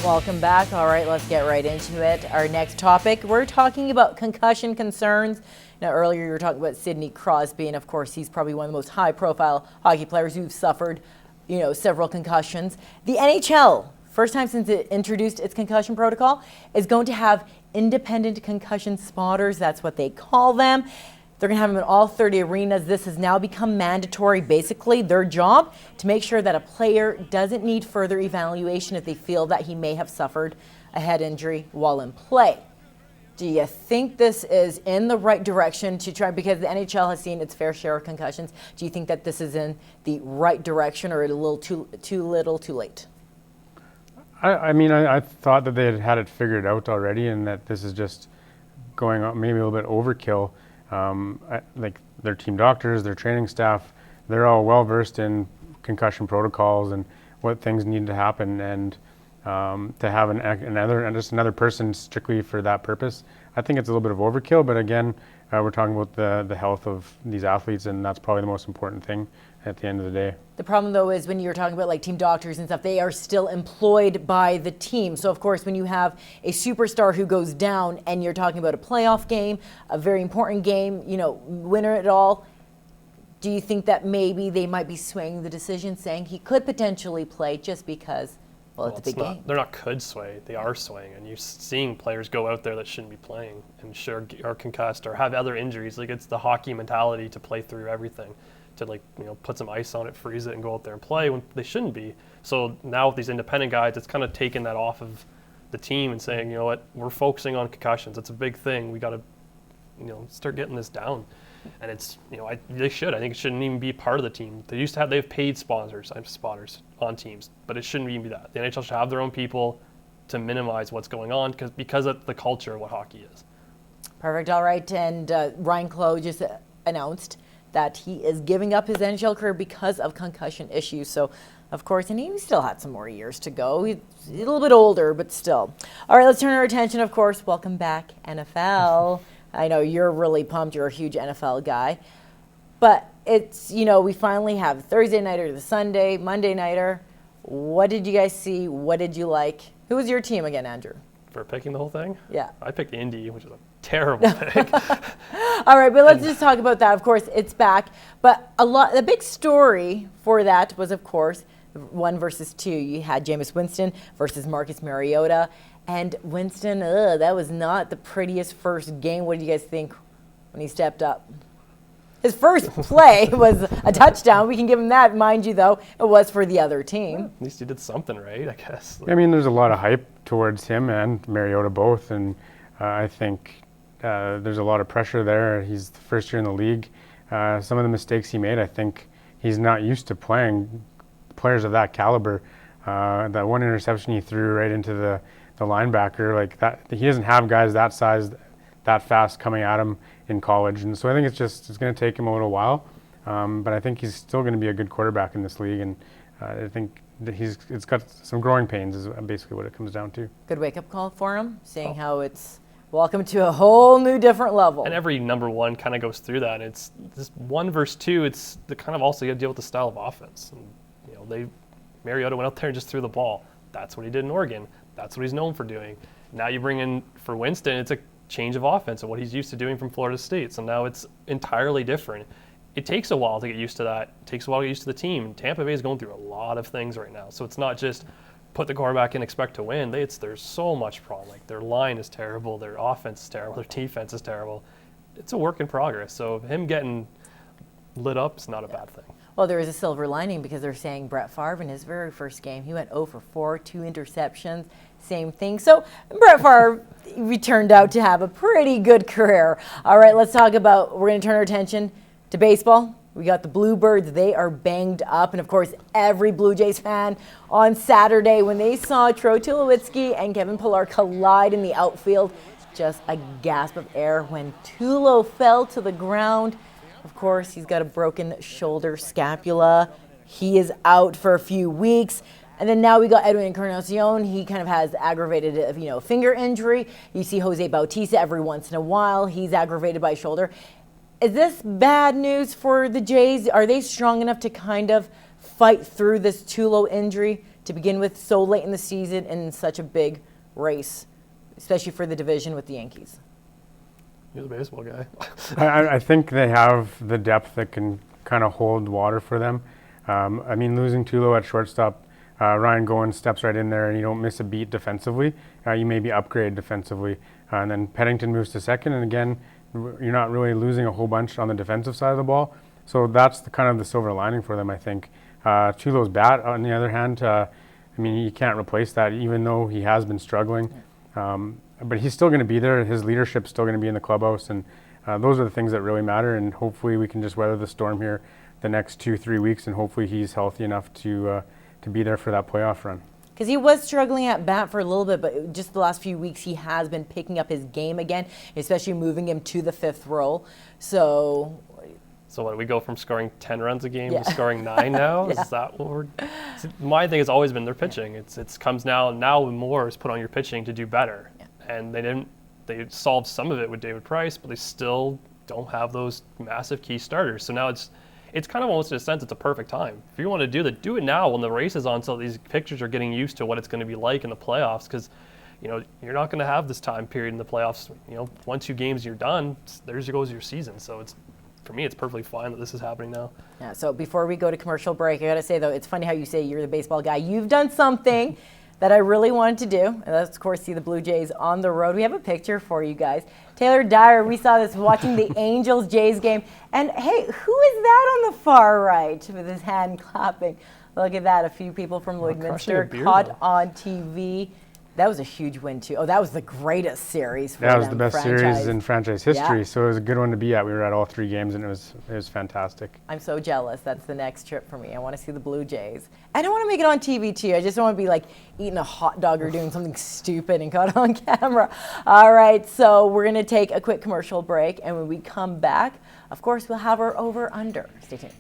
Welcome back. All right, let's get right into it. Our next topic, we're talking about concussion concerns. Now, earlier you were talking about Sidney Crosby, and of course, he's probably one of the most high-profile hockey players who've suffered, several concussions. The NHL, first time since it introduced its concussion protocol, is going to have independent concussion spotters. That's what they call them. They're going to have them in all 30 arenas. This has now become mandatory. Basically, their job to make sure that a player doesn't need further evaluation if they feel that he may have suffered a head injury while in play. Do you think this is in the right direction to try, because the NHL has seen its fair share of concussions, do you think that this is in the right direction or a little too little too late? I thought that they had it figured out already and that this is just going on maybe a little bit overkill. Like their team doctors, their training staff, they're all well versed in concussion protocols and what things need to happen, and to have another person strictly for that purpose, I think it's a little bit of overkill. But again, we're talking about the health of these athletes, and that's probably the most important thing at the end of the day. The problem, though, is when you're talking about like team doctors and stuff, they are still employed by the team. So, of course, when you have a superstar who goes down and you're talking about a playoff game, a very important game, winner it all, do you think that maybe they might be swaying the decision, saying he could potentially play just because, it's a big game? They're not could sway, they are swaying. And you're seeing players go out there that shouldn't be playing and are concussed or have other injuries. Like, it's the hockey mentality to play through everything, to put some ice on it, freeze it, and go out there and play when they shouldn't be. So now with these independent guys, it's kind of taken that off of the team and saying, you know what, we're focusing on concussions. It's a big thing. We got to, start getting this down. And it's, they should. I think it shouldn't even be part of the team. They have paid spotters on teams, but it shouldn't even be that. The NHL should have their own people to minimize what's going on because of the culture of what hockey is. Perfect. All right. And Ryan Clough just announced that he is giving up his NHL career because of concussion issues. So, of course, and he still had some more years to go. He's a little bit older, but still. All right, let's turn our attention, of course. Welcome back, NFL. I know you're really pumped. You're a huge NFL guy. But it's, we finally have Thursday nighter, the Sunday, Monday nighter. What did you guys see? What did you like? Who was your team again, Andrew? For picking the whole thing? Yeah. I picked Indy, which is a terrible pick. All right, but let's just talk about that. Of course, it's back. But the big story for that was, of course, 1 versus 2. You had Jameis Winston versus Marcus Mariota. And Winston, that was not the prettiest first game. What did you guys think when he stepped up? His first play was a touchdown. We can give him that. Mind you, though, it was for the other team. Well, at least he did something right, I guess. There's a lot of hype towards him and Mariota both, and I think there's a lot of pressure there. He's the first year in the league. Some of the mistakes he made, I think he's not used to playing players of that caliber. That one interception he threw right into the linebacker, like that, he doesn't have guys that size, that fast coming at him in college. And so I think it's going to take him a little while. But I think he's still going to be a good quarterback in this league. And I think that it's got some growing pains is basically what it comes down to. Good wake-up call for him, seeing how it's welcome to a whole new different level. And every number one kind of goes through that. And it's this 1 versus 2. It's the kind of also you got to deal with the style of offense. And Mariota went out there and just threw the ball. That's what he did in Oregon. That's what he's known for doing. Now you bring in for Winston, it's a change of offense and what he's used to doing from Florida State. So now it's entirely different. It takes a while to get used to that. It takes a while to get used to the team. Tampa Bay is going through a lot of things right now. So it's not just put the quarterback in, expect to win. There's so much problem. Like their line is terrible, their offense is terrible, their defense is terrible. It's a work in progress. So him getting lit up is not a bad thing. Well, there is a silver lining because they're saying Brett Favre in his very first game, he went 0 for 4, 2 interceptions, same thing. So Brett Favre turned out to have a pretty good career. All right, let's talk about, we're going to turn our attention to baseball. We got the Bluebirds. They are banged up. And, of course, every Blue Jays fan on Saturday when they saw Troy Tulowitzki and Kevin Pillar collide in the outfield, just a gasp of air when Tulo fell to the ground. Of course, he's got a broken shoulder scapula. He is out for a few weeks. And then now we got Edwin Encarnacion. He kind of has aggravated, finger injury. You see Jose Bautista every once in a while. He's aggravated by shoulder. Is this bad news for the Jays? Are they strong enough to kind of fight through this Tulo injury to begin with so late in the season and in such a big race, especially for the division with the Yankees? You're the baseball guy. I think they have the depth that can kind of hold water for them. I mean, losing Tulo at shortstop, Ryan Goins steps right in there and you don't miss a beat defensively. You maybe upgrade defensively. And then Pennington moves to second, and again, you're not really losing a whole bunch on the defensive side of the ball. So that's the kind of the silver lining for them, I think. Tulo's bat, on the other hand, I mean, you can't replace that, even though he has been struggling. But he's still going to be there. His leadership's still going to be in the clubhouse, and those are the things that really matter. And hopefully we can just weather the storm here the next 2-3 weeks, and hopefully he's healthy enough to be there for that playoff run. Because he was struggling at bat for a little bit, but just the last few weeks he has been picking up his game again, especially moving him to the fifth role. So what, we go from scoring 10 runs a game to scoring 9 now? Yeah. Is that what we're... My thing has always been their pitching. It's comes now more is put on your pitching to do better. Yeah. And they solved some of it with David Price, but they still don't have those massive key starters. So now it's kind of almost in a sense it's a perfect time. If you want to do it now when the race is on, so these pitchers are getting used to what it's going to be like in the playoffs, because you're not going to have this time period in the playoffs. 1-2 games you're done, there goes your season. So for me, it's perfectly fine that this is happening now. Yeah, so before we go to commercial break, I got to say, though, it's funny how you say you're the baseball guy. You've done something that I really wanted to do, and that's, of course, see the Blue Jays on the road. We have a picture for you guys. Taylor Dyer, we saw this watching the Angels-Jays game. And, hey, who is that on the far right with his hand clapping? Look at that. A few people from Lloydminster caught on TV. That was a huge win, too. Oh, that was the greatest series for them. That was the best series in franchise history, Yeah. so it was a good one to be at. We were at all 3 games, and it was fantastic. I'm so jealous. That's the next trip for me. I want to see the Blue Jays. And I want to make it on TV, too. I just don't want to be, like, eating a hot dog or doing something stupid and caught on camera. All right, so we're going to take a quick commercial break, and when we come back, of course, we'll have our over-under. Stay tuned.